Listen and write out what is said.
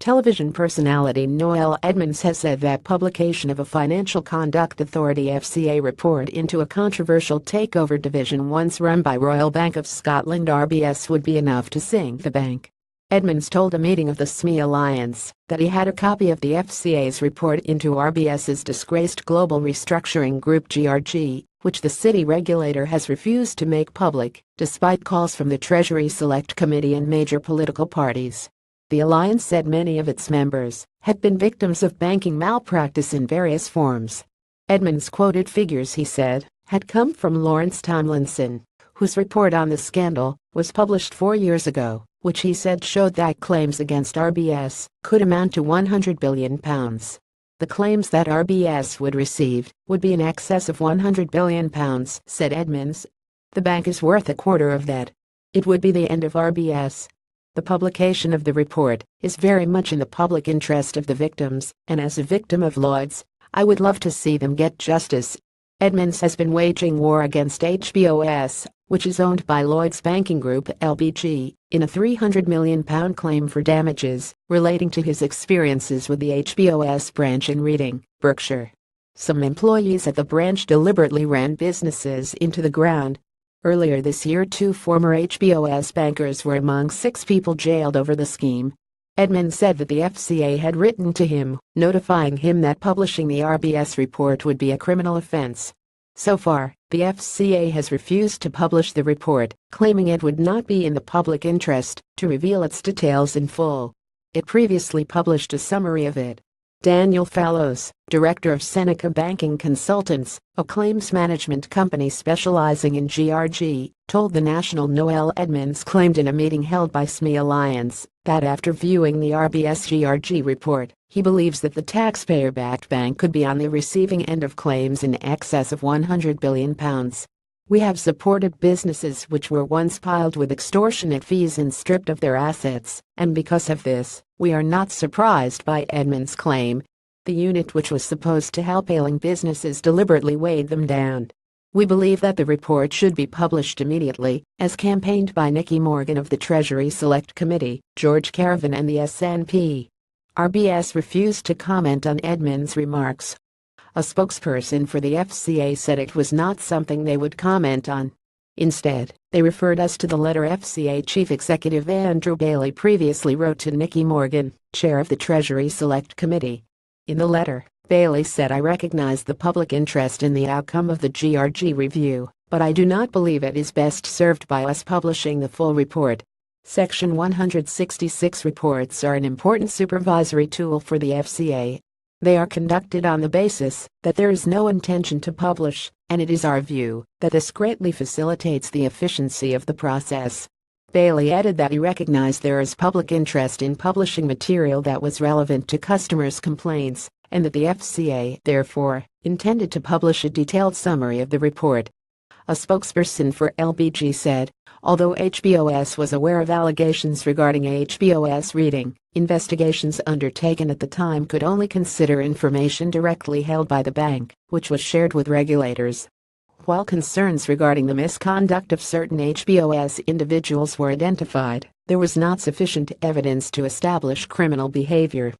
Television personality Noel Edmonds has said that publication of a Financial Conduct Authority FCA report into a controversial takeover division once run by Royal Bank of Scotland (RBS) would be enough to sink the bank. Edmonds told a meeting of the SME Alliance that he had a copy of the FCA's report into RBS's disgraced global restructuring group GRG, which the city regulator has refused to make public, despite calls from the Treasury Select Committee and major political parties. The alliance said many of its members had been victims of banking malpractice in various forms. Edmonds quoted figures he said had come from Lawrence Tomlinson, whose report on the scandal was published 4 years ago, which he said showed that claims against RBS could amount to £100 billion. The claims that RBS would receive would be in excess of £100 billion, said Edmonds. The bank is worth a quarter of that. It would be the end of RBS. The publication of the report is very much in the public interest of the victims, and as a victim of Lloyds, I would love to see them get justice. Edmonds has been waging war against HBOS, which is owned by Lloyds Banking Group (LBG), in a £300 million claim for damages relating to his experiences with the HBOS branch in Reading, Berkshire. Some employees at the branch deliberately ran businesses into the ground. Earlier this year, 2 former HBOS bankers were among 6 people jailed over the scheme. Edmonds said that the FCA had written to him, notifying him that publishing the RBS report would be a criminal offense. So far, the FCA has refused to publish the report, claiming it would not be in the public interest to reveal its details in full. It previously published a summary of it. Daniel Fallows, director of Seneca Banking Consultants, a claims management company specializing in GRG, told The National Noel Edmonds claimed in a meeting held by SME Alliance that after viewing the RBS GRG report, he believes that the taxpayer-backed bank could be on the receiving end of claims in excess of £100 billion. We have supported businesses which were once piled with extortionate fees and stripped of their assets, and because of this, we are not surprised by Edmonds' claim. The unit which was supposed to help ailing businesses deliberately weighed them down. We believe that the report should be published immediately, as campaigned by Nicky Morgan of the Treasury Select Committee, George Caravan and the SNP. RBS refused to comment on Edmonds' remarks. A spokesperson for the FCA said it was not something they would comment on. Instead, they referred us to the letter FCA Chief Executive Andrew Bailey previously wrote to Nicky Morgan, chair of the Treasury Select Committee. In the letter, Bailey said, "I recognize the public interest in the outcome of the GRG review, but I do not believe it is best served by us publishing the full report." Section 166 reports are an important supervisory tool for the FCA. They are conducted on the basis that there is no intention to publish, and it is our view that this greatly facilitates the efficiency of the process. Bailey added that he recognized there is public interest in publishing material that was relevant to customers' complaints, and that the FCA, therefore, intended to publish a detailed summary of the report. A spokesperson for LBG said, although HBOS was aware of allegations regarding HBOS Reading, investigations undertaken at the time could only consider information directly held by the bank, which was shared with regulators. While concerns regarding the misconduct of certain HBOS individuals were identified, there was not sufficient evidence to establish criminal behavior.